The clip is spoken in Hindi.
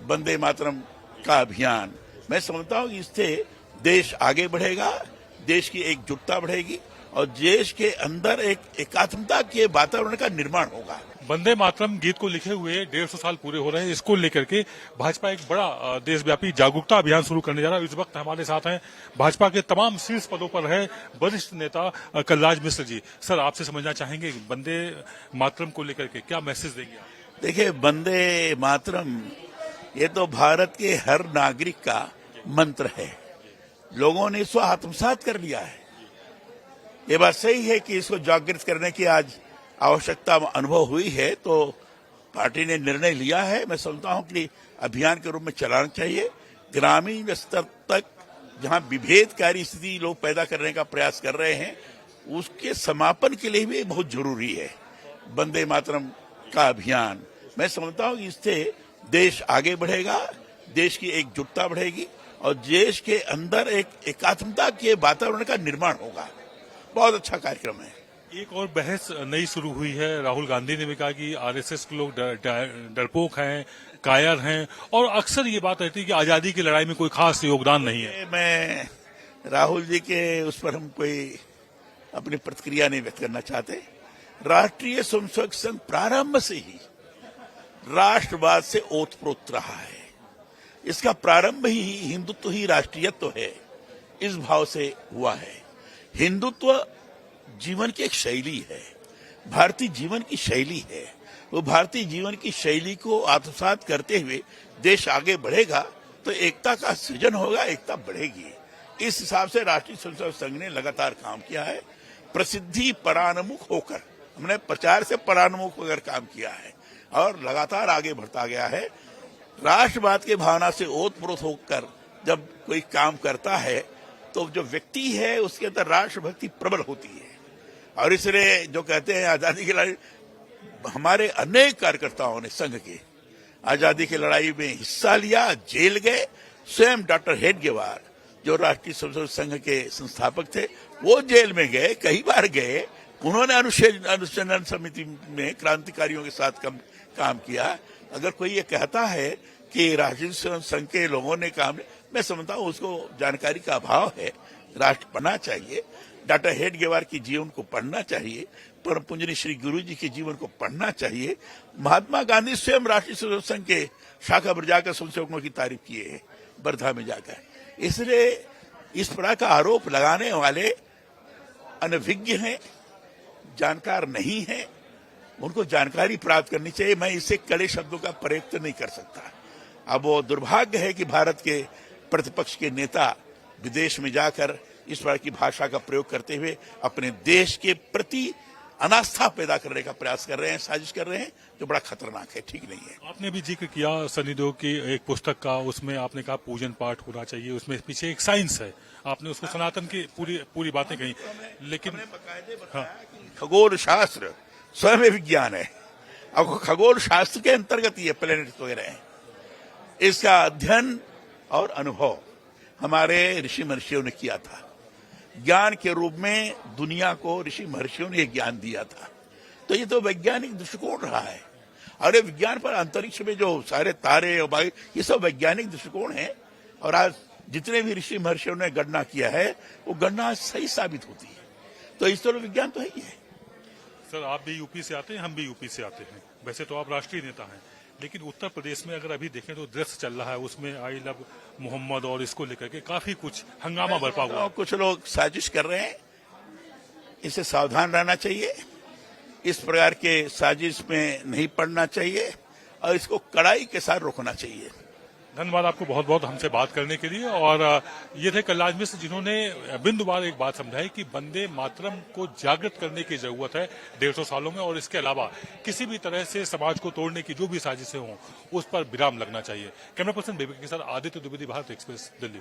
वंदे मातरम का अभियान, मैं समझता हूँ कि इससे देश आगे बढ़ेगा, देश की एकजुटता बढ़ेगी और देश के अंदर एक एकात्मता के वातावरण का निर्माण होगा। वंदे मातरम गीत को लिखे हुए 150 साल पूरे हो रहे हैं। इसको लेकर के भाजपा एक बड़ा देशव्यापी जागरूकता अभियान शुरू करने जा रहा है। इस वक्त हमारे साथ हैं भाजपा के तमाम शीर्ष पदों पर है वरिष्ठ नेता कलराज मिश्र जी। सर, आपसे समझना चाहेंगे वंदे मातरम को लेकर के क्या मैसेज देंगे आप? देखिए, वंदे मातरम ये तो भारत के हर नागरिक का मंत्र है। लोगों ने इसको आत्मसात कर लिया है। ये बात सही है कि इसको जागृत करने की आज आवश्यकता अनुभव हुई है, तो पार्टी ने निर्णय लिया है। मैं समझता हूं कि अभियान के रूप में चलाना चाहिए। ग्रामीण स्तर तक जहां विभेदकारी स्थिति लोग पैदा करने का प्रयास कर रहे हैं, उसके समापन के लिए भी बहुत जरूरी है वंदे मातरम का अभियान। मैं समझता हूं कि इससे देश आगे बढ़ेगा, देश की एकजुटता बढ़ेगी और देश के अंदर एक एकात्मता के वातावरण का निर्माण होगा। बहुत अच्छा कार्यक्रम है। एक और बहस नई शुरू हुई है। राहुल गांधी ने भी कहा कि आरएसएस के लोग डरपोक हैं, कायर हैं और अक्सर ये बात रहती है कि आजादी की लड़ाई में कोई खास योगदान नहीं है। मैं राहुल जी के उस पर हम कोई अपनी प्रतिक्रिया नहीं व्यक्त करना चाहते। राष्ट्रीय स्वयंसेवक संघ प्रारंभ से ही राष्ट्रवाद से ओतप्रोत रहा है। इसका प्रारंभ ही हिंदुत्व ही राष्ट्रीयत्व है, इस भाव से हुआ है। हिंदुत्व जीवन की एक शैली है, भारतीय जीवन की शैली है। वो भारतीय जीवन की शैली को आत्मसात करते हुए देश आगे बढ़ेगा तो एकता का सृजन होगा, एकता बढ़ेगी। इस हिसाब से राष्ट्रीय स्वयंसेवक संघ ने लगातार काम किया है। प्रसिद्धि परान्मुख होकर, हमने प्रचार से परान्मुख होकर काम किया है और लगातार आगे बढ़ता गया है। राष्ट्रवाद के भावना से ओतप्रोत होकर जब कोई काम करता है तो जो व्यक्ति है उसके अंदर राष्ट्रभक्ति प्रबल होती है। और इसलिए जो कहते हैं आजादी की लड़ाई, हमारे अनेक कार्यकर्ताओं ने संघ के आजादी की लड़ाई में हिस्सा लिया, जेल गए। स्वयं डॉक्टर हेडगेवार जो राष्ट्रीय स्वयंसेवक संघ के संस्थापक थे, वो जेल में गए, कई बार गए। उन्होंने अनुसंधान समिति में क्रांतिकारियों के साथ काम किया। अगर कोई ये कहता है कि राष्ट्रीय स्वयंसेवक संघ के लोगों ने काम, मैं समझता हूं उसको जानकारी का अभाव है। राष्ट्र पढ़ना चाहिए, डॉक्टर हेडगेवार की जीवन को पढ़ना चाहिए, परम पूजनीय श्री गुरु जी के जीवन को पढ़ना चाहिए। महात्मा गांधी स्वयं राष्ट्रीय स्वयंसेवक संघ के शाखा पर जाकर स्वयंसेवकों की तारीफ किए हैं, वर्धा में जाकर। इसलिए इस प्रकार का आरोप लगाने वाले अनभिज्ञ हैं, जानकार नहीं है। उनको जानकारी प्राप्त करनी चाहिए। मैं इससे कड़े शब्दों का प्रयोग तो नहीं कर सकता। अब वो दुर्भाग्य है कि भारत के प्रतिपक्ष के नेता विदेश में जाकर इस प्रकार की भाषा का प्रयोग करते हुए अपने देश के प्रति अनास्था पैदा करने का प्रयास कर रहे हैं, साजिश कर रहे हैं, जो बड़ा खतरनाक है, ठीक नहीं है। आपने भी जिक्र किया सनी देओल की एक पुस्तक का, उसमें आपने कहा पूजन पाठ होना चाहिए, उसमें पीछे एक साइंस है। आपने उसको सनातन की पूरी बातें कही, लेकिन खगोल शास्त्र स्वयं विज्ञान है। अब खगोल शास्त्र के अंतर्गत ये प्लैनेट वगैरह है। इसका अध्ययन और अनुभव हमारे ऋषि महर्षियों ने किया था। ज्ञान के रूप में दुनिया को ऋषि महर्षियों ने ज्ञान दिया था। तो ये तो वैज्ञानिक दृष्टिकोण रहा है। और ये विज्ञान पर अंतरिक्ष में जो सारे तारे और बाकी, ये सब वैज्ञानिक दृष्टिकोण है। और आज जितने भी ऋषि महर्षियों ने गणना किया है, वो गणना सही साबित होती है। तो इस तरह विज्ञान तो है ही है। सर, आप भी यूपी से आते हैं, हम भी यूपी से आते हैं। वैसे तो आप राष्ट्रीय नेता हैं, लेकिन उत्तर प्रदेश में अगर अभी देखें तो दृश्य चल रहा है, उसमें आई लव मोहम्मद और इसको लेकर के काफी कुछ हंगामा बरपा हुआ। कुछ लोग साजिश कर रहे हैं, इससे सावधान रहना चाहिए। इस प्रकार के साजिश में नहीं पड़ना चाहिए और इसको कड़ाई के साथ रोकना चाहिए। धन्यवाद आपको बहुत बहुत हमसे बात करने के लिए। और ये थे कलराज मिश्र, जिन्होंने बिंदुवार एक बात समझाई कि वंदे मातरम को जागृत करने की जरूरत है 150 सालों में, और इसके अलावा किसी भी तरह से समाज को तोड़ने की जो भी साजिशें हों उस पर विराम लगना चाहिए। कैमरा पर्सन बेबी के साथ आदित्य द्विवेदी, भारत एक्सप्रेस, दिल्ली।